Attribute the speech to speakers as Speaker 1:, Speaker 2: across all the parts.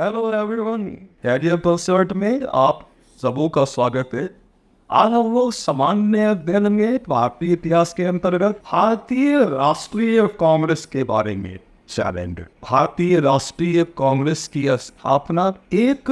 Speaker 1: Hello everyone, career परसर्ट में आप सबों का स्वागत है। आज हम लोग सामान्य अध्ययन में भारतीय इतिहास के अंतर्गत भारतीय राष्ट्रीय कांग्रेस के बारे में जानेंगे। भारतीय राष्ट्रीय कांग्रेस की स्थापना एक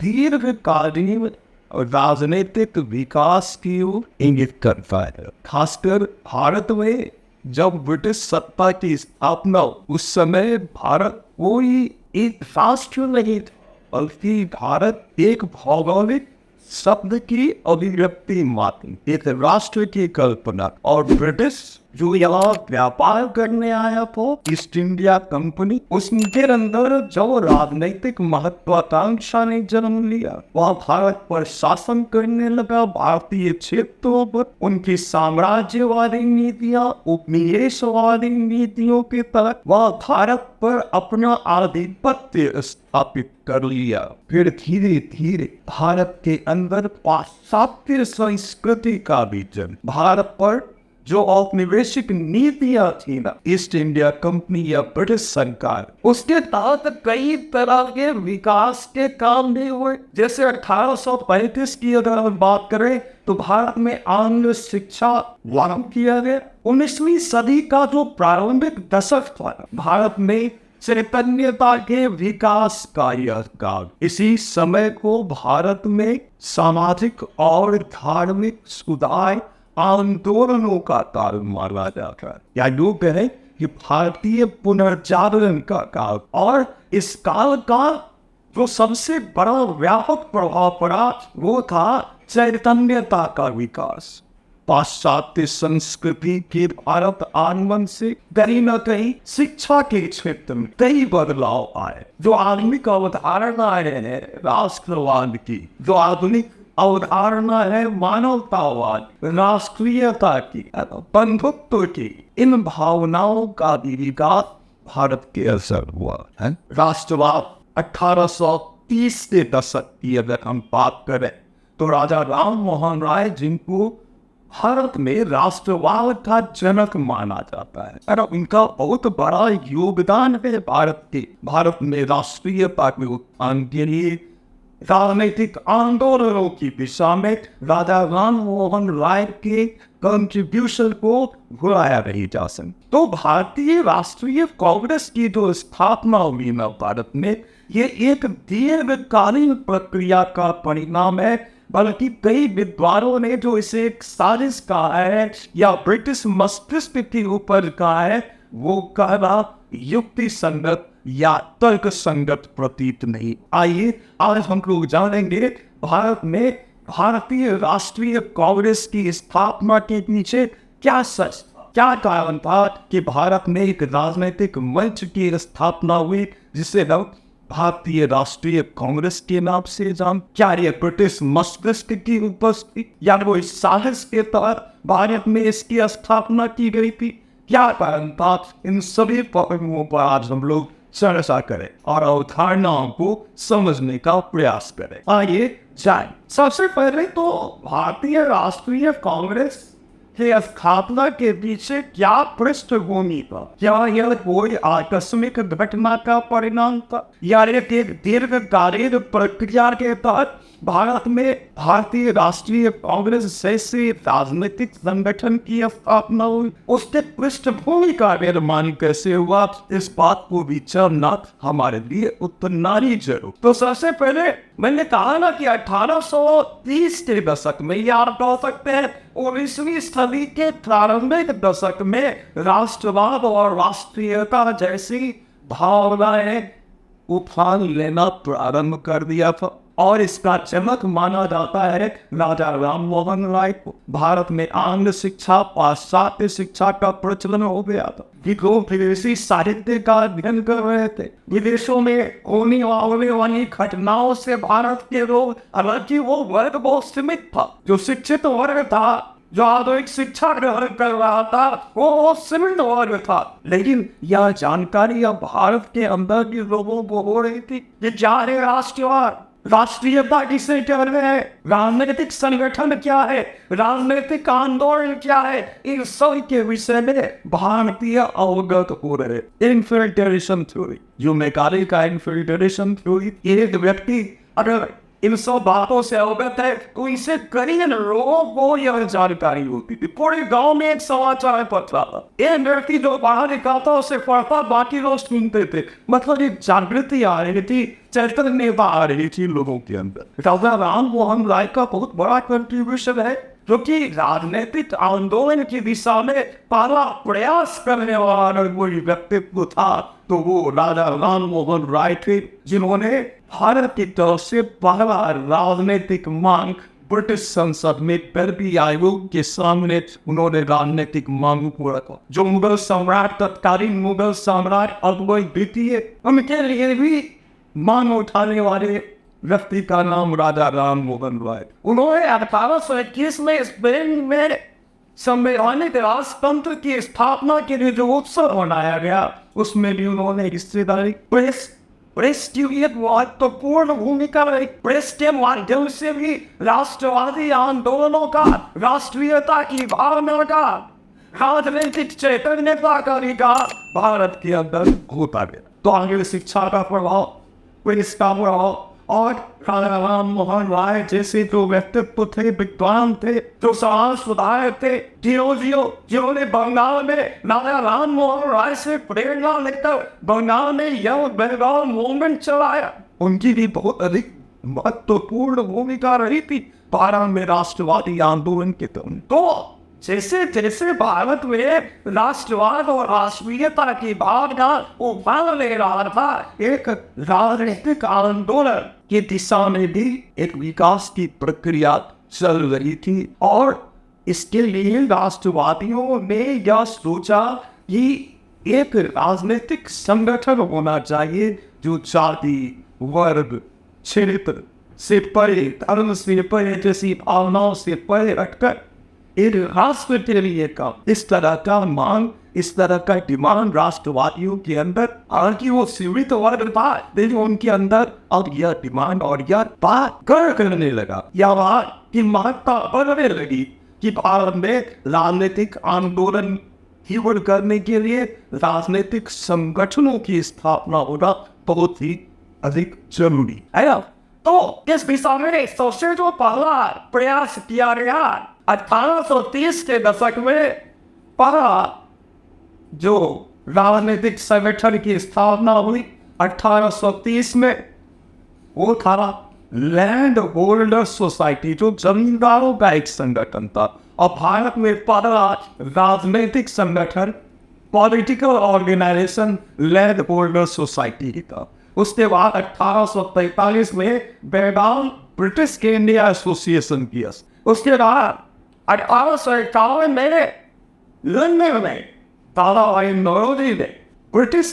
Speaker 1: दीर्घकालीन राजनीतिक विकास की ओर इंगित करता है। खासकर भारत में जब ब्रिटिश सत्ता की स्थापना उस समय भारत कोई एक राष्ट्र नहीं था, बल्कि भारत एक भौगोलिक शब्द की अभिव्यक्ति मात्र, एक राष्ट्र की कल्पना। और ब्रिटिश जो यहाँ व्यापार करने आया था, ईस्ट इंडिया कंपनी, उसके अंदर जो राजनीतिक महत्वाकांक्षा ने जन्म लिया, वह भारत पर शासन करने लगा। भारतीय क्षेत्रों पर उनकी साम्राज्यवादी नीतियां, उपनिवेशवादी नीतियों के तहत वह भारत पर अपना आधिपत्य स्थापित कर लिया। फिर धीरे धीरे भारत के अंदर पाश्चात्य संस्कृति का भी जन्म। भारत पर जो औपनिवेशिक नीतियां थी ना, ईस्ट इंडिया कंपनी या ब्रिटिश सरकार, उसके तहत कई तरह के विकास के काम भी हुए। जैसे 1835 की अगर हम बात करें तो भारत में आंग्ल शिक्षा लागू किया गया। 19वीं सदी का जो प्रारंभिक दशक था, भारत में चैतन्यता के विकास का यह काल। इसी समय को भारत में सामाजिक और धार्मिक सुधार आंदोलनों का काल माना जाता है, या यूं कहें कि भारतीय पुनर्जागरण का काल। और इस काल का जो सबसे बड़ा व्यापक प्रभाव पड़ा वो था चैतन्यता का विकास। पाश्चात्य संस्कृति के भारत आगमन से कहीं न कहीं शिक्षा के क्षेत्र में कई बदलाव आए। जो आधुनिक अवधारणा है राष्ट्रवाद की, जो आधुनिक अवधारणा है मानवतावाद, राष्ट्रीयता की, बंधुत्व की, इन भावनाओं का भी विकास भारत के असर हुआ है। राष्ट्रवाद 1830 के दशक की अगर हम बात करें तो राजा राम मोहन राय, जिनको भारत में राष्ट्रवाद का जनक माना जाता है, और उनका बहुत बड़ा योगदान है भारत में राष्ट्रीयता के उत्थान के लिए। राजनीतिक आंदोलनों की दिशा में राजा राम मोहन राय के कंट्रीब्यूशन को भुलाया नहीं जा सकता। तो भारतीय राष्ट्रीय कांग्रेस की जो स्थापना हुई ना भारत में, ये एक दीर्घकालीन प्रक्रिया का परिणाम है। बल्कि कई विद्वानों ने जो इसे एक साजिश कहा है या ब्रिटिश मस्तिष्क के ऊपर कहा है, वो कहना युक्ति संगत या तर्क संगत प्रतीत नहीं। आइए आज हम लोग जानेंगे भारत में भारतीय राष्ट्रीय कांग्रेस की स्थापना के पीछे क्या सच, क्या कारण था कि भारत में एक राजनीतिक मंच की स्थापना हुई जिसे हम भारतीय राष्ट्रीय कांग्रेस के नाम से जान। क्या ये ब्रिटिश मस्तिष्क की उपस्थिति या वो साहस के तहत भारत में इसकी स्थापना की गई थी? क्या कारण था? इन सभी पहलुओं पर आज हम लोग चर्चा करें और अवधारणाओं को समझने का प्रयास करें। आइए जाए। सबसे पहले तो भारतीय राष्ट्रीय कांग्रेस की स्थापना के पीछे क्या पृष्ठभूमि था? क्या यह कोई आकस्मिक घटना का परिणाम था या एक दीर्घकालीन प्रक्रिया के तहत भारत में भारतीय राष्ट्रीय कांग्रेस जैसे राजनीतिक संगठन की स्थापना हुई? उसके पृष्ठभूमि का निर्माण कैसे हुआ, इस बात को विचारना हमारे लिए उतना ही जरूर। तो सबसे पहले मैंने कहा ना कि 1830 के दशक में, या आप कह सकते हैं 19वीं सदी के प्रारंभिक दशक में, राष्ट्रवाद और राष्ट्रीयता जैसी भावनाएं उफान लेना प्रारंभ कर दिया था। और इसका जनक माना जाता है राजा राम मोहन राय को। भारत में आंग्ल शिक्षा, पाश्चात्य शिक्षा का प्रचलन हो गया था। लोग विदेशी साहित्य का अध्ययन कर रहे थे। विदेशों में होने वाली घटनाओं से भारत के लोग, हालांकि वो वर्ग बहुत सीमित था, जो शिक्षित वर्ग था, जो आधुनिक शिक्षा ग्रहण कर रहा था, वो सीमित वर्ग था। लेकिन यह जानकारी अब भारत के अंदर के लोगों को हो रही थी कि क्या है राष्ट्रवाद, राष्ट्रीयता किसे कहते हैं, राजनीतिक संगठन क्या है, राजनीतिक आंदोलन क्या है, इन सब के विषय में भारतीय अवगत हो रहे। इन्फिल्ट्रेशन थ्योरी, जो मैकाले का इन्फिल्ट्रेशन थ्योरी, एक व्यक्ति अगर इन सब बातों से अवगत है तो इसे कई लोगों को यह जानकारी होती थी। पूरे गांव में एक समाचार पत्र था, एक व्यक्ति जो बाहर लिखा था उसे पढ़ता, बाकी लोग सुनते थे। मतलब एक जागृति आ रही थी, चैतन्य आ रही थी लोगों के अंदर। राजा राम मोहन राय का बहुत बड़ा कंट्रीब्यूशन है, जो कि राजनीतिक आंदोलन की दिशा में पहला प्रयास करने वाला कोई व्यक्तित्व था तो वो राजा राम मोहन राय थे, जिन्होंने भारत की तरफ से पहला राजनीतिक मांग ब्रिटिश संसद में पहली आयोग के सामने उन्होंने राजनीतिक मांग को रखा। जो मुगल सम्राट, तत्कालीन मुगल सम्राट अकबर द्वितीय, उनके लिए भी मांग उठाने वाले व्यक्ति का नाम राजा राम मोहन राय। उन्होंने 1821 में इस ब्रिटेन में संवैधानिक राजतंत्र की स्थापना के लिए जो उत्सव मनाया गया उसमें भी उन्होंने हिस्सेदारी। प्रेस की एक महत्वपूर्ण भूमिका रही। प्रेस के माध्यम से भी राष्ट्रवादी आंदोलनों का, राष्ट्रीयता की भावना का, राजनीतिक चैतन्यता का विकास भारत के अंदर होता गया। तो आगे शिक्षा का प्रभाव, प्रेस का प्रभाव और राजा राम मोहन राय जैसे जो व्यक्तित्व थे, विद्वान थे, जो समाज सुधारक थे, जिन्होंने बंगाल में राजा राम मोहन राय से प्रेरणा लेकर बंगाल में यंग बंगाल मूवमेंट चलाया, उनकी भी बहुत अधिक महत्वपूर्ण भूमिका रही थी भारत में राष्ट्रवादी आंदोलन के दौरान। तो जैसे जैसे भारत में राष्ट्रवाद और राष्ट्रीयता की भावना उभर ले रहा था, एक राजनीतिक आंदोलन की दिशा में भी एक विकास की प्रक्रिया चल रही थी। और इसके लिए राष्ट्रवादियों ने यह सोचा कि एक राजनीतिक संगठन होना चाहिए जो जाति, वर्ग, क्षेत्र से परे, धर्म से परे, जैसी भावनाओं से परे हटकर एक राष्ट्र के लिए का इस तरह का मांग, इस तरह का डिमांड राष्ट्रवादियों के अंदर, हालांकि वो सीमित वर्ग था लेकिन उनके अंदर अब यह डिमांड और यह बात करने लगा, यह बात की महत्ता बढ़ने लगी कि भारत में राजनीतिक आंदोलन तीव्र करने के लिए राजनीतिक संगठनों की स्थापना होना बहुत ही अधिक जरूरी है। तो इस दिशा में सबसे जो पहला प्रयास किया गया 1830 के दशक में पहला जो राजनीतिक संगठन की स्थापना हुई 1830 में, वो था लैंड होल्डर सोसाइटी, जो जमींदारों का एक संगठन था। और भारत में पहला राजनीतिक संगठन, political organisation land holder society ही था। उसके बाद 1843 में बंगाल ब्रिटिश इंडिया एसोसिएशन किया। उसके बाद 1851 में लंदन में दादाभाई नौरोजी ने ब्रिटिश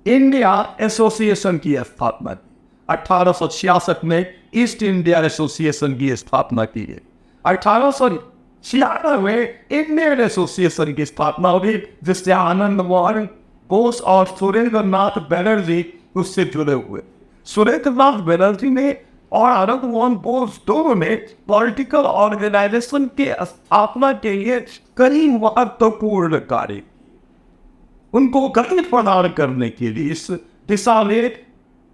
Speaker 1: इंडिया एसोसिएशन की स्थापना की। 1866 में ईस्ट इंडिया एसोसिएशन की स्थापना की है। 1896 में इंडियन एसोसिएशन की स्थापना हुई, जिससे आनंद मोहन बोस और सुरेंद्र नाथ बनर्जी उससे जुड़े हुए। सुरेंद्र नाथ बनर्जी ने और आनंद मोहन बोस दोनों ने पॉलिटिकल ऑर्गेनाइजेशन के स्थापना के लिए कई महत्वपूर्ण कार्य, उनको गति प्रदान करने के लिए, इस दिशा में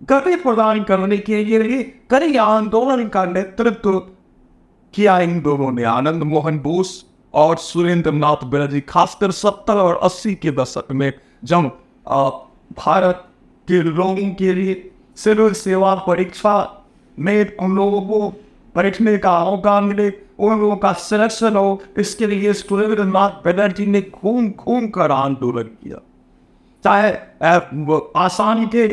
Speaker 1: गति प्रदान करने के लिए कई आंदोलन का नेतृत्व किया इन दोनों ने, आनंद मोहन बोस और सुरेंद्र नाथ बनर्जी। खासकर 70 और 80 के दशक में जब भारत के लोगों के लिए सिविल सेवा परीक्षा में उन लोगों को बैठने का मौका मिले, उन लोगों का सिलेक्शन हो, इसके लिए सुरेंद्र नाथ बनर्जी ने घूम घूम कर आंदोलन किया। चाहे आसानी के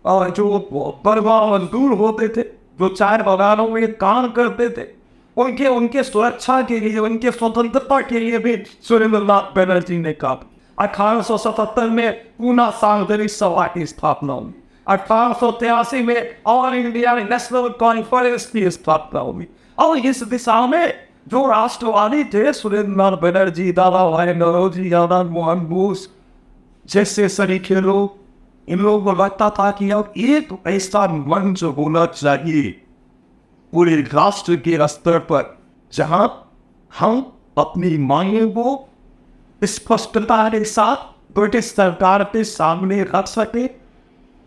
Speaker 1: जो बर्मा मजदूर होते थे, जो चाय बागानों में काम करते थे, उनके सुरक्षा के लिए, उनके स्वतंत्रता के लिए भी सुरेंद्र नाथ बनर्जी ने काम। 1877 में पूना सार्वजनिक सभा की स्थापना हुई। 1883 में ऑल इंडिया नेशनल कॉन्फ्रेंस की स्थापना हुई। और इस दिशा में जो राष्ट्रवादी थे, सुरेंद्र नाथ बनर्जी, दादाभाई नौरोजी, आनंद मोहन बोस जैसे सरीखे लोग, इन लोगों को लगता था कि अब एक ऐसा मंच होना चाहिए पूरे राष्ट्र के स्तर पर जहां हम अपनी मांगों को स्पष्टता के साथ ब्रिटिश सरकार के सामने रख सके,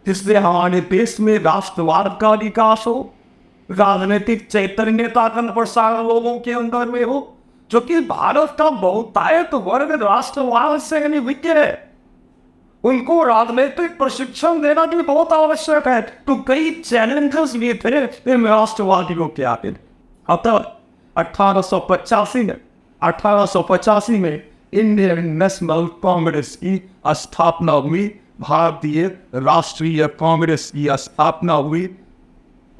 Speaker 1: जिससे हमारे देश में राष्ट्रवाद का विकास हो, राजनीतिक चैतन्यता का प्रसार लोगों के अंदर में हो, जो कि भारत का बहुतायत वर्ग राष्ट्रवाद से निवृत्त है। उनको राजनीतिक प्रशिक्षण देना भी बहुत आवश्यक है। तो कई चैलेंजेस भी थे इन राष्ट्रवादियों के आगे। अतः 1885 में इंडियन नेशनल कांग्रेस की स्थापना हुई, भारतीय राष्ट्रीय कांग्रेस की स्थापना हुई।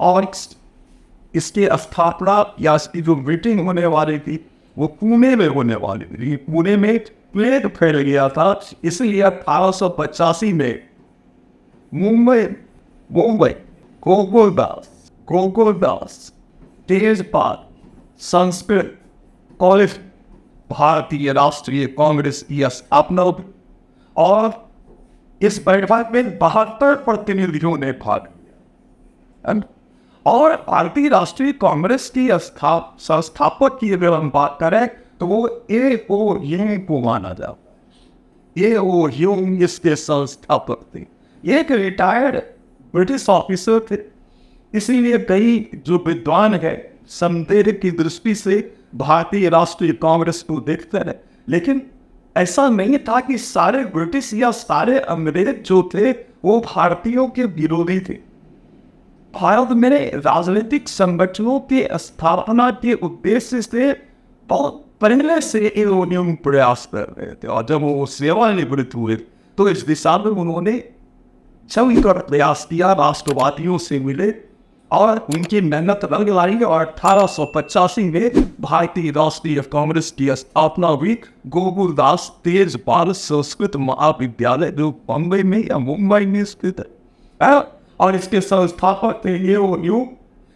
Speaker 1: और इसके स्थापना या इसकी जो मीटिंग होने वाली थी वो पुणे में होने वाली थी। पुणे में प्लेग फैल गया था, इसलिए 1885 में मुंबई गोकुलदास तेजपाल संस्कृत कॉलेज भारतीय राष्ट्रीय कांग्रेस की स्थापना हुई और इस बैठक में 72 प्रतिनिधियों ने भाग लिया। और भारतीय राष्ट्रीय कांग्रेस की संस्थापक की अगर हम बात करें तो वो A.O. ह्यूम को माना जाता है। A.O. ह्यूम इसके संस्थापक थे। ये एक रिटायर्ड ब्रिटिश ऑफिसर थे, इसीलिए कई जो विद्वान है संदेह की दृष्टि से भारतीय राष्ट्रीय कांग्रेस को देखते हैं, लेकिन ऐसा नहीं था कि सारे ब्रिटिश या सारे अंग्रेज जो थे वो भारतीयों के विरोधी थे। भारत में राजनीतिक संगठनों की स्थापना के उद्देश्य से बहुत पहले से इन्होंने प्रयास कर रहे थे, और जब वो सेवानिवृत्त हुए तो इस दिशा में उन्होंने सभी का प्रयास किया, राष्ट्रवादियों से मिले और उनकी मेहनत रंग लाई और 1885 में भारतीय राष्ट्रीय कांग्रेस की स्थापना हुई। गोकुलदास तेजपाल संस्कृत महाविद्यालय जो बम्बई में या मुंबई में स्थित है, और इसके संस्थापक थे ये।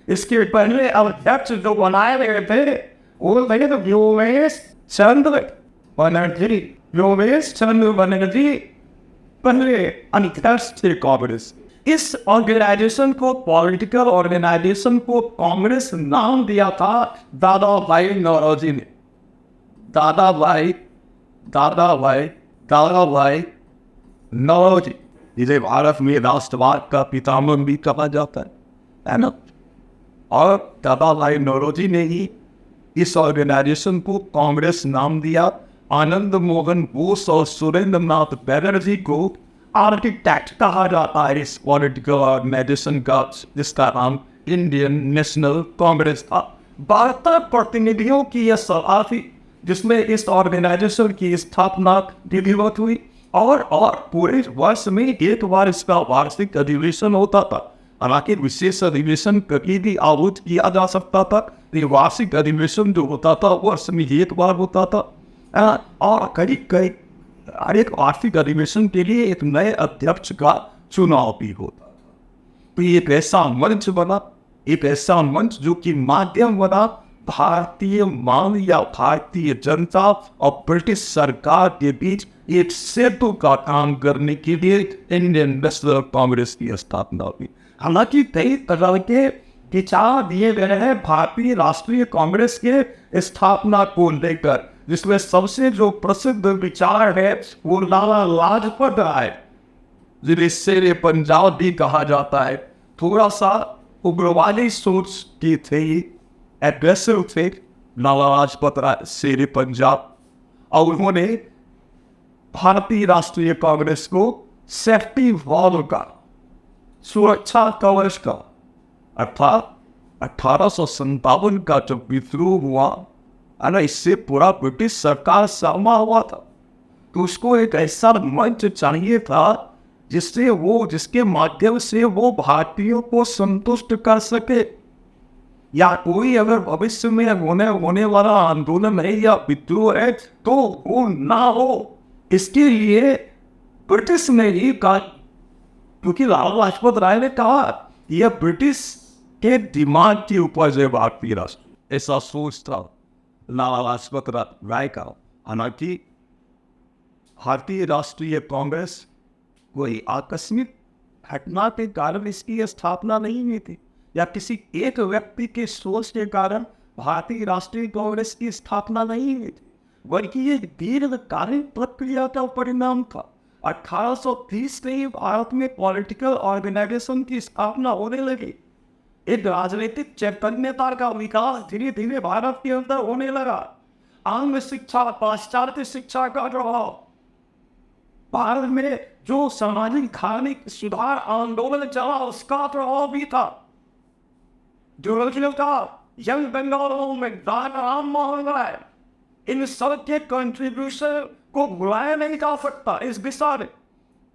Speaker 1: इसके पहले अध्यक्ष जो बनाए गए थे वो थे तो व्योमेश चंद्र बनर्जी पहले अध्यक्ष थे कांग्रेस। इस ऑर्गेनाइजेशन को, पॉलिटिकल ऑर्गेनाइजेशन को कांग्रेस नाम दिया था दादा भाई नौरोजी ने। दादा भाई नौरोजी, जिसे भारत में राष्ट्रवाद का पितामह भी कहा जाता है ना। और दादा भाई नौरोजी ने ही इस ऑर्गेनाइजेशन को कांग्रेस नाम दिया। आनंद मोहन बोस और सुरेंद्र नाथ बैनर्जी को आर्किटेक्ट कहा जाता है इस पॉलिटिकल ऑर्गेनाइजेशन का, जिसका नाम इंडियन नेशनल कांग्रेस था। 72 प्रतिनिधियों की यह सभा थी जिसमें इस ऑर्गेनाइजेशन की स्थापना विधिवत हुई, और पूरे वर्ष में एक बार इसका वार्षिक अधिवेशन होता था। हालांकि विशेष अधिवेशन कभी भी आहूत किया जा सकता था, ये वार्षिक अधिवेशन जो होता था वर्ष में एक बार होता था। और हर एक वार्षिक अधिवेशन के लिए एक नए अध्यक्ष का चुनाव भी होता था। तो एक ऐसा मंच बना, एक ऐसा मंच जो कि माध्यम बना भारतीय मांग या भारतीय जनता और ब्रिटिश सरकार के बीच एक सेतु का काम करने के लिए इंडियन नेशनल कांग्रेस की स्थापना हुई। हालांकि कई तरह के विचार दिए गए हैं भारतीय राष्ट्रीय कांग्रेस के स्थापना को लेकर, जिसमें सबसे जो प्रसिद्ध विचार है वो लाला लाजपत राय, जिन्हें शेरे पंजाब भी कहा जाता है। थोड़ा सा उग्रवादी सोच की थे, एग्रेसिव थे लाला लाजपत राय शेरे पंजाब, और उन्होंने भारतीय राष्ट्रीय कांग्रेस को सेफ्टी वॉल का, सुरक्षा कवच का, अर्थात 1857 का जब विद्रोह हुआ है, इससे पूरा ब्रिटिश सरकार सहमा हुआ था। तो उसको एक ऐसा मंच चाहिए था जिसके माध्यम से वो भारतीयों को संतुष्ट कर सके, या कोई अगर भविष्य में होने वाला आंदोलन है या विद्रोह है तो वो ना हो। इसके लिए ब्रिटिश ने ही कहा, क्योंकि लाला लाजपत राय ने कहा यह ब्रिटिश के दिमाग के ऊपर जो भारतीय राष्ट्र, ऐसा सोच था लाला लाजपत राय का। हालांकि भारतीय राष्ट्रीय कांग्रेस कोई आकस्मिक घटना के कारण इसकी स्थापना नहीं हुई थी, या किसी एक व्यक्ति के सोच के कारण भारतीय राष्ट्रीय कांग्रेस की स्थापना नहीं हुई थी, बल्कि ये दीर्घकालीन प्रक्रिया का परिणाम था। 1830 से ही भारत में पॉलिटिकल ऑर्गेनाइजेशन की स्थापना होने लगी। एक राजनीतिक चैतन्यता का विकास धीरे धीरे भारत के अंदर होने लगा। आंग्ल शिक्षा, पाश्चात्य शिक्षा का प्रभाव, भारत में जो सामाजिक धार्मिक सुधार आंदोलन चला उसका प्रभाव भी था। जो का यंग बंगाल में राम मोहन राय, इन सब के कंट्रीब्यूशन को बुलाया नहीं जा सकता। इस दिशा में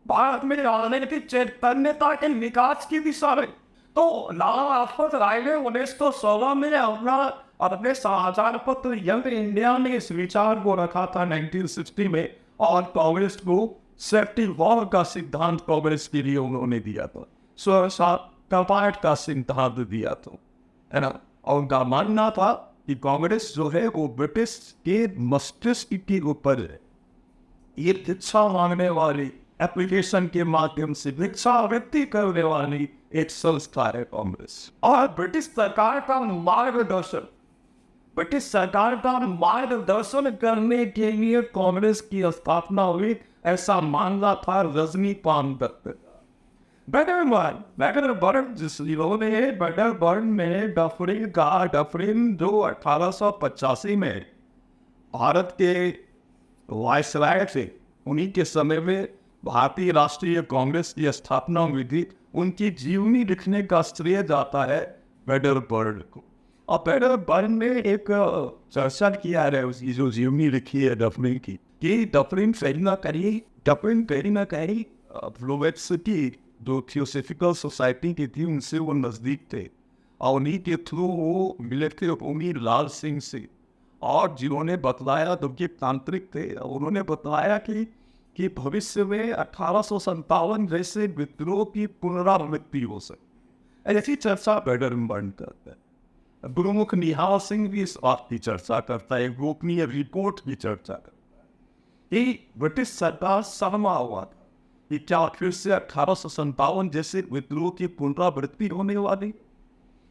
Speaker 1: भारत में राजनीतिक चैतन्यता के विकास की दिशा में तो लाला लाजपत राय ने 1916 में अपने समाचार पत्र यंग इंडिया में इस विचार को रखा था 1960 में, और कांग्रेस को सेफ्टी वॉल का सिद्धांत कांग्रेस के लिए उन्होंने दिया था, कपाट का सिद्धांत दिया था, है ना। और उनका मानना था कि कांग्रेस जो है वो ब्रिटिश के मस्तिष्क के ऊपर है। ये भिक्षा मांगने वाली एप्लीकेशन के माध्यम से भिक्षावृत्ति करने वाली एक संस्था है कांग्रेस। और ब्रिटिश सरकार का मार्गदर्शन करने के लिए कांग्रेस की स्थापना हुई, ऐसा मानना था रजनीकांत दत्त का। डफरिन जो 1885 में भारत के वायसराय थे, उन्हीं के समय में भारतीय राष्ट्रीय कांग्रेस की स्थापना हुई थी। उनकी जीवनी लिखने का श्रेय जाता है वेडरबर्न को। और वेडरबर्न ने एक चर्चा किया है उसकी जो जीवनी लिखी है डफरिन की, कि डफरिन कहीं ना कहीं ब्लूवेट्सकी जो थियोसॉफिकल सोसाइटी की थी उनसे वो नज़दीक थे, और उन्हीं के थ्रू वो मिले थे उन्हीं लाल सिंह से, और जिन्होंने बतलाया, जो कि तांत्रिक थे, उन्होंने बताया कि भविष्य में 1857 जैसे विद्रोह की पुनरावृत्ति हो सके। ऐसी चर्चा वेडरबर्न करता है। गुरुमुख निहाल सिंह भी इस बात की चर्चा करता है, गोपनीय रिपोर्ट की चर्चा करता है कि ब्रिटिश सरकार सहमा हुआ था कि क्या फिर से 1857 जैसे विद्रोह की पुनरावृत्ति होने वाली,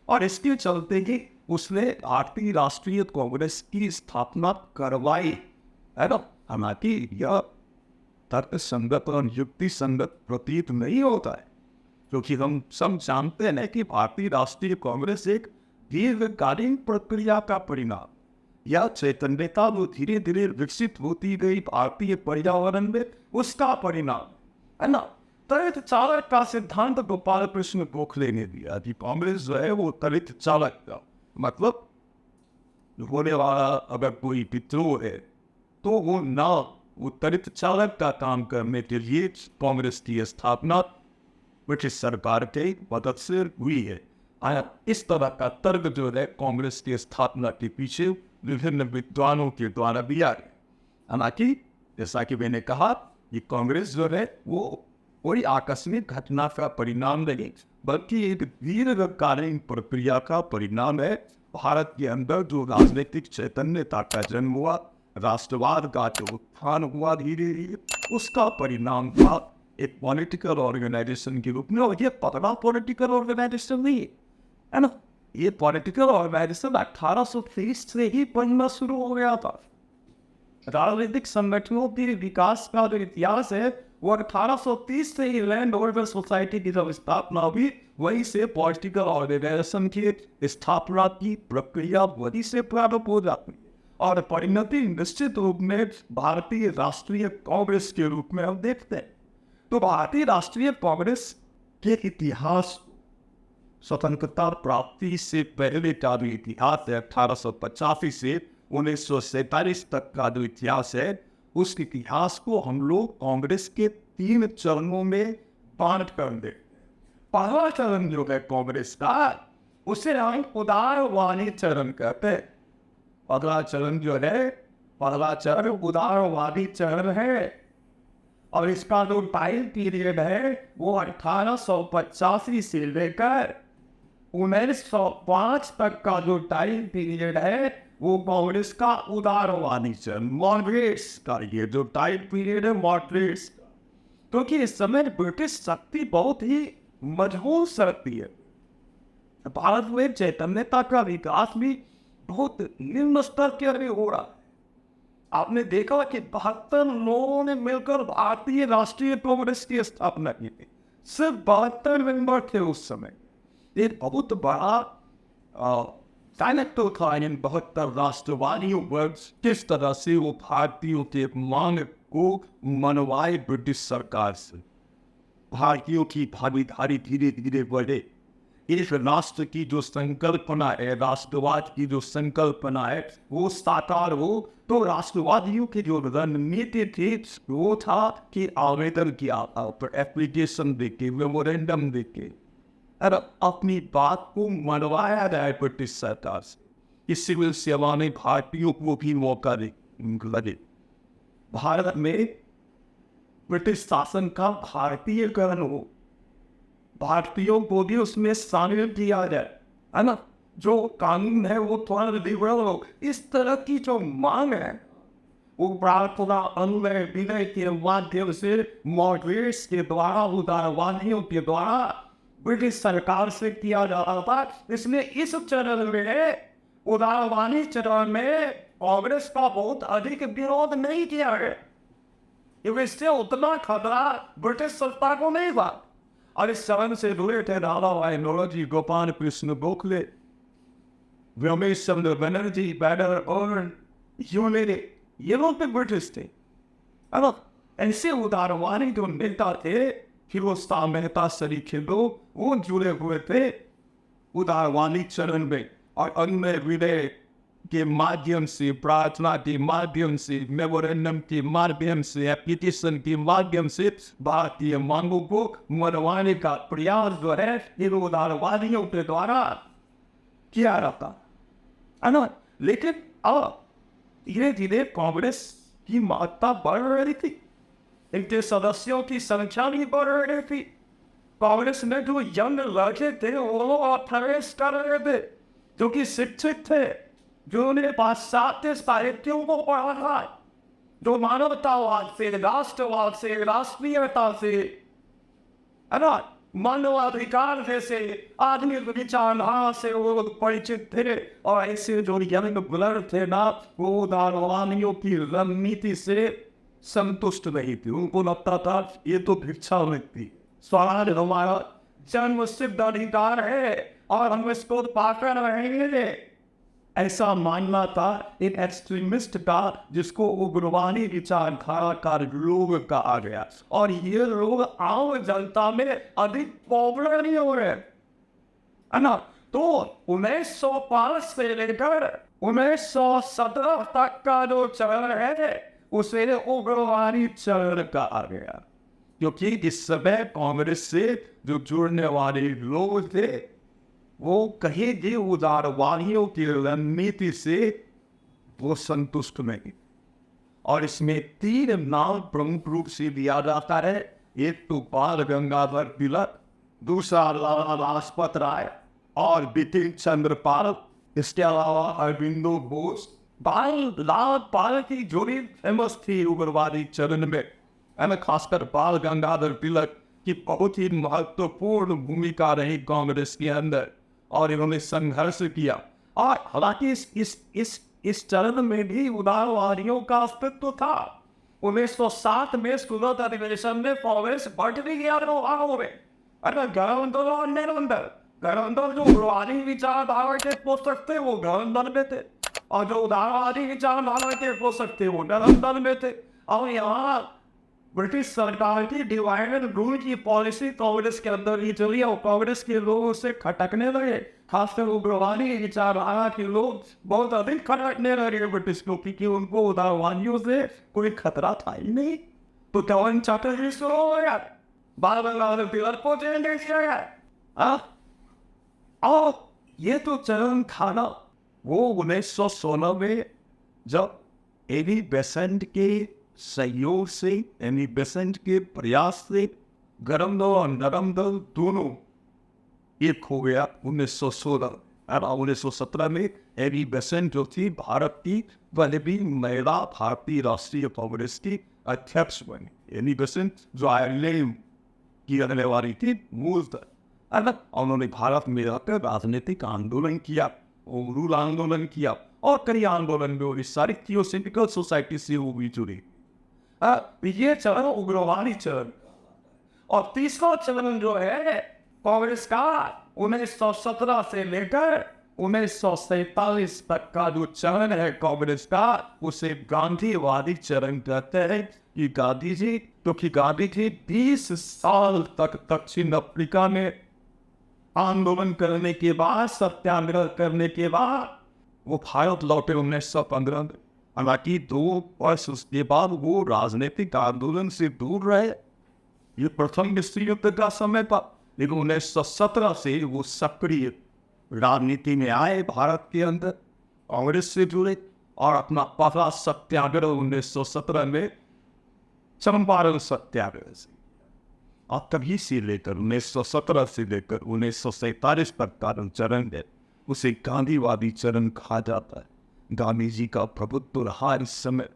Speaker 1: और इसके चलते ही उसने भारतीय राष्ट्रीय कांग्रेस की स्थापना करवाई, है ना। हालांकि यह तर्क संगत और युक्ति संगत प्रतीत नहीं होता है, क्योंकि हम सब जानते हैं कि भारतीय राष्ट्रीय कांग्रेस एक दीर्घकालीन प्रक्रिया का परिणाम, यह चैतन्यता जो धीरे धीरे विकसित होती गई भारतीय पर्यावरण में, उसका परिणाम, है ना। तरित चालक का सिद्धांत गोपाल कृष्ण गोखले ने दिया कि कांग्रेस जो है वो तरित चालक का मतलब होने वाला अगर कोई विद्रोह है तो वो ना वो तरित चालक का काम करने के लिए कांग्रेस की स्थापना ब्रिटिश सरकार के मदद से हुई है। इस तरह का तर्क जो है कांग्रेस की स्थापना के पीछे विभिन्न विद्वानों के द्वारा दिया गया। हालांकि जैसा कि मैंने कहा कि कांग्रेस जो है वो कोई आकस्मिक घटना का परिणाम नहीं, बल्कि एक दीर्घकालीन प्रक्रिया का परिणाम है। भारत के अंदर जो राजनीतिक चैतन्यता का जन्म हुआ, राष्ट्रवाद का जो उत्थान हुआ धीरे धीरे, उसका परिणाम था एक पॉलिटिकल ऑर्गेनाइजेशन के रूप में। और ये पतला पॉलिटिकल ऑर्गेनाइजेशन नहीं है ना, ये पॉलिटिकल ऑर्गेनाइजेशन 1830 से ही बनना शुरू हो गया था। राजनीतिक संगठनों के विकास का जो इतिहास है वो 1830 से ही लैंड होल्डर सोसाइटी की जब स्थापना हुई, वहीं से पॉलिटिकल ऑर्गेनाइजेशन की स्थापना की प्रक्रिया वहीं से प्रारंभ हो जाती है, और परिणति निश्चित रूप में भारतीय राष्ट्रीय कांग्रेस के रूप में हम देखते हैं। तो भारतीय राष्ट्रीय कांग्रेस के इतिहास, स्वतंत्रता प्राप्ति से पहले का जो इतिहास है 1885 से 1947 तक का जो इतिहास है, उस इतिहास को हम लोग कांग्रेस के 3 चरणों में बांट कर देते हैं। पहला चरण जो है कांग्रेस का, उसे हम उदारवादी चरण कहते हैं। पहला चरण उदारवादी चरण है, और इसका जो टाइम पीरियड है वो 1885 से लेकर 1905 तक का जो टाइम पीरियड है वो कांग्रेस का उदारवादी चरण, मॉडरेट्स का ये जो टाइम पीरियड है मॉडरेट्स का। क्योंकि इस समय ब्रिटिश शक्ति बहुत ही मजबूत शक्ति है। भारत में चैतन्यता का विकास भी बहुत निम्न स्तर के हो रहा है। आपने देखा कि 72 लोगों ने मिलकर भारतीय राष्ट्रीय कांग्रेस की स्थापना की थी। सिर्फ 72 मेंबर थे उस समय। एक बहुत बड़ा तो था इन 72 राष्ट्रवादियों पर किस तरह से वो भारतीयों के मांग को मनवाए ब्रिटिश सरकार से। भारतीयों की भागीदारी धीरे धीरे बढ़े। इस राष्ट्र की जो संकल्पना है, राष्ट्रवाद की जो संकल्पना है, वो साकार हो। तो राष्ट्रवादियों की जो रणनीति थी वो था कि आवेदन किया पर एप्लीकेशन देके, मेमोरेंडम देके और अपनी बात को मनवाया जाए ब्रिटिश सरकार से। इस सिविल सेवा में भारतीयों को भी मौका लगे। भारत में ब्रिटिश शासन का भारतीयकरण हो, भारतीयों को भी उसमें शामिल किया जाए, है ना। जो कानून है वो थोड़ा लिबरल हो। इस तरह की जो मांग है वो प्रार्थना, अनुनय, विनय के माध्यम से मॉडरेट्स के द्वारा, उदारवादियों के द्वारा ब्रिटिश सरकार से किया जा रहा था। इसलिए इस चरण में, उदारवादी चरण में, कांग्रेस का बहुत अधिक विरोध नहीं किया है। इससे उतना खतरा ब्रिटिश सत्ता को नहीं था। और इस चरण से जुड़े थे दादा भाई नौरोजी, गोपाल कृष्ण गोखले, रमेश चंद्र बनर्जी, बैडर और ये लोग भी ब्रिटिश थे। अब ऐसे उदारवादी जो नेता थे, फिरोज मेहता सरीखे लोग, वो जुड़े हुए थे उदारवादी चरण में। और अनुनय विनय के माध्यम से, प्रार्थना के माध्यम से, मेमोरेंडम के माध्यम से, एप्लीकेशन के माध्यम से भारतीय मांगों को मनवाने का प्रयास जो है इन उदारवादियों के द्वारा किया जाता है ना। लेकिन अब धीरे धीरे कांग्रेस की महत्ता बढ़ रही थी, इनके सदस्यों की संख्या भी बढ़ रही थी। कांग्रेस में जो यंग लड़के थे वो प्रवेश कर रहे थे, जो कि शिक्षित थे, जो उन्हें पाश्चात्य साहित्यों को पढ़ा था, जो मानवतावाद से, राष्ट्रवाद से, राष्ट्रीयता से, है ना, मानवाधिकार जैसे आधुनिक विचारधारा से वो परिचित थे। और ऐसे जो यंग ब्लड थे ना, वो उदारवादियों की रणनीति से संतुष्ट नहीं थी। उनको लगता था ये तो भिक्षा व्यक्ति, स्वराज हमारा जन्म सिद्ध अधिकार है और हम इसको पाकर रहेंगे, ऐसा मानना था एक एक्सट्रीमिस्ट का, जिसको उग्रवादी विचारधारा का लोग कहा गया। और ये लोग आम जनता में अधिक पॉपुलर नहीं हो रहे, है ना। तो 1905 से लेकर 1917 तक का जो चरण है उसे उग्रवादी चरण कहा गया, क्योंकि इस समय कांग्रेस से जो जुड़ने वाले लोग थे वो कहीं भी उदारवादियों की रणनीति से वो संतुष्ट नहीं। और इसमें 3 नाम प्रमुख रूप से दिया जाता है। एक तो बाल गंगाधर तिलक, दूसरा लाला लाजपत राय और बिपिन चंद्र पाल, इसके अलावा अरविंदो घोष। लाल पाल की जोड़ी फेमस थी उग्रवादी चरण में, खासकर बाल गंगाधर तिलक की बहुत ही महत्वपूर्ण भूमिका रही कांग्रेस के अंदर और इन्होंने संघर्ष किया। और हालांकि इस चरण में भी उदारवादियों का अस्तित्व था। 1907 में स्कूलों अधिवेशन में कांग्रेस बढ़ भी गया लोगों में। गणतंत्र जो उग्रवादी विचारधारा के पोषक थे वो गणतंत्र में थे, और जो उदारवादी विचारधारा के पोषक थे वो गणतंत्र में थे। और यहाँ ब्रिटिश सरकार की डिवाइड एंड रूल की पॉलिसी कांग्रेस के अंदर ही चली और कांग्रेस के लोग उससे खटकने लगे। खासकर उग्रवादी विचारधारा के लोग बहुत अधिक खटकने लगे ब्रिटिश को, क्योंकि उनको उदारवादियों से कोई खतरा था ही नहीं। तो जवान चैटर्जी शुरू हो गया, बाल गंगाधर तिलक को चेंज किया गया। और ये तो चरण था ना वो 1916 में, जब एनी बेसेंट के सहयोग से, एनी बेसेंट के प्रयास से गरम दल और नरम दल दोनों एक हो गया 1916। और 1917 में एनी बेसेंट जो थी भारत की पहली महिला भारतीय राष्ट्रीय कांग्रेस की अध्यक्ष बने, यानी बसन जो आयरलैंड की रहने वाली थी मूलतः, है ना। उन्होंने भारत में रहकर राजनीतिक आंदोलन किया, उग्र आंदोलन किया और कई आंदोलन में और इस सारी थियोसॉफिकल सोसाइटी से वो भी जुड़ी। ये चरण उग्रवादी चरण। और तीसरा चरण जो है कांग्रेस का 1917 से लेकर 1947 तक का जो चरण है कांग्रेस का, उसे गांधीवादी चरण कहते हैं। कि गांधी जी, क्योंकि गांधी जी 20 साल तक दक्षिण अफ्रीका में आंदोलन करने के बाद, सत्याग्रह करने के बाद वो भारत लौटे 1915 में। हालांकि 2 वर्ष उसके बाद वो राजनीतिक आंदोलन से दूर रहे, ये प्रथम विश्व युद्ध का समय था। लेकिन 1917 से वो सक्रिय राजनीति में आए, भारत के अंदर कांग्रेस से जुड़े और अपना पहला सत्याग्रह 1917 में चंपारण सत्याग्रह से, और तभी से लेकर 1917 से लेकर 1947 तक का चरण है, उसे गांधीवादी चरण कहा जाता है। गांधी जी का प्रभुत्व रहा इस समय,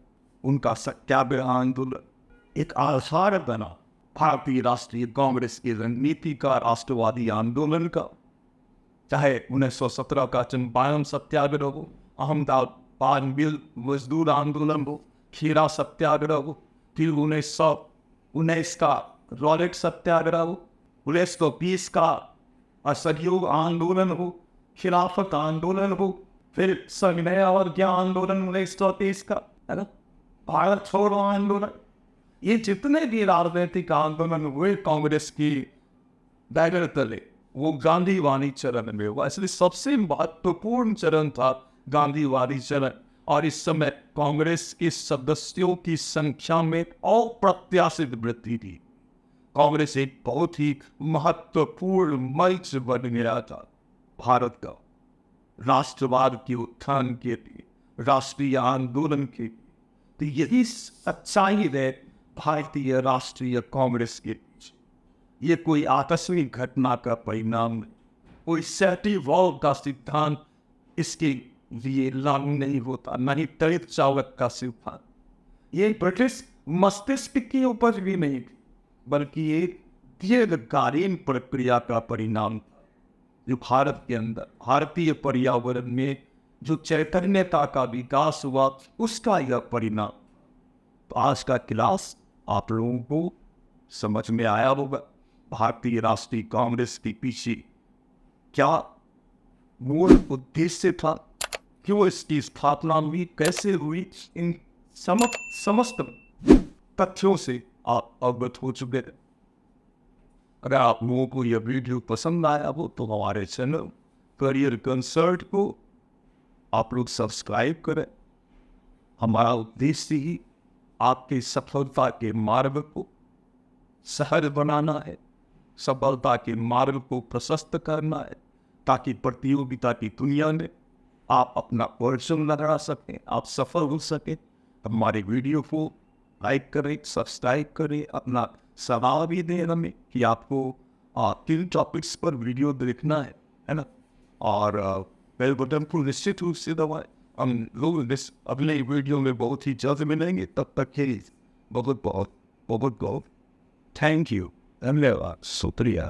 Speaker 1: उनका सत्याग्रह आंदोलन एक आधार बना भारतीय राष्ट्रीय कांग्रेस की रणनीति का, राष्ट्रवादी आंदोलन का। चाहे 1917 का चंपारण सत्याग्रह हो, अहमदाबाद मिल मजदूर आंदोलन हो, खीरा सत्याग्रह हो, फिर 1919 का रॉलेट सत्याग्रह हो, 1920 का असहयोग आंदोलन हो, खिलाफत आंदोलन हो, फिर संघ और ज्ञान आंदोलन 1930 का, है ना, भारत छोड़ो आंदोलन। ये जितने भी राजनीतिक आंदोलन हुए कांग्रेस की बैनर तले, वो गांधीवादी चरण में हुआ। इसलिए सबसे महत्वपूर्ण चरण था गांधीवादी चरण। और इस समय कांग्रेस के सदस्यों की संख्या में अप्रत्याशित वृद्धि थी। कांग्रेस एक बहुत ही महत्वपूर्ण मंच बन गया था भारत का, राष्ट्रवाद के उत्थान के लिए, राष्ट्रीय आंदोलन के लिए। तो यही सच्चाई है भारतीय राष्ट्रीय कांग्रेस के पीछे। ये कोई आकस्मिक घटना का परिणाम नहीं, कोई सैटी वॉल का सिद्धांत इसके लिए लागू नहीं होता, न ही तड़ित चावक का सिद्धांत। ये ब्रिटिश मस्तिष्क की उपज भी नहीं थी, बल्कि एक दीर्घकालीन प्रक्रिया का परिणाम था, जो भारत के अंदर भारतीय पर्यावरण में जो चैतन्यता का विकास हुआ, उसका यह परिणाम। तो आज का क्लास आप लोगों को समझ में आया होगा भारतीय राष्ट्रीय कांग्रेस के पीछे क्या मूल उद्देश्य था, क्यों इसकी स्थापना हुई, कैसे हुई, इन समस्त तथ्यों से आप अवगत हो चुके हैं। अगर आप लोगों को यह वीडियो पसंद आया हो तो हमारे चैनल करियर कंसर्ट को आप लोग सब्सक्राइब करें। हमारा उद्देश्य ही आपके सफलता के मार्ग को सहज बनाना है, सफलता के मार्ग को प्रशस्त करना है, ताकि प्रतियोगिता की दुनिया में आप अपना परिश्रम लगा सकें, आप सफल हो सकें। हमारे वीडियो को लाइक करें, सब्सक्राइब करें, अपना सलाह भी दें हमें कि आपको किन टॉपिक्स पर वीडियो देखना है ना। और बेल बटन को निश्चित रूप से दबाएं। हम लोग अगले वीडियो में बहुत ही जल्द मिलेंगे। तब तक के लिए बहुत बहुत थैंक यू, धन्यवाद, शुक्रिया।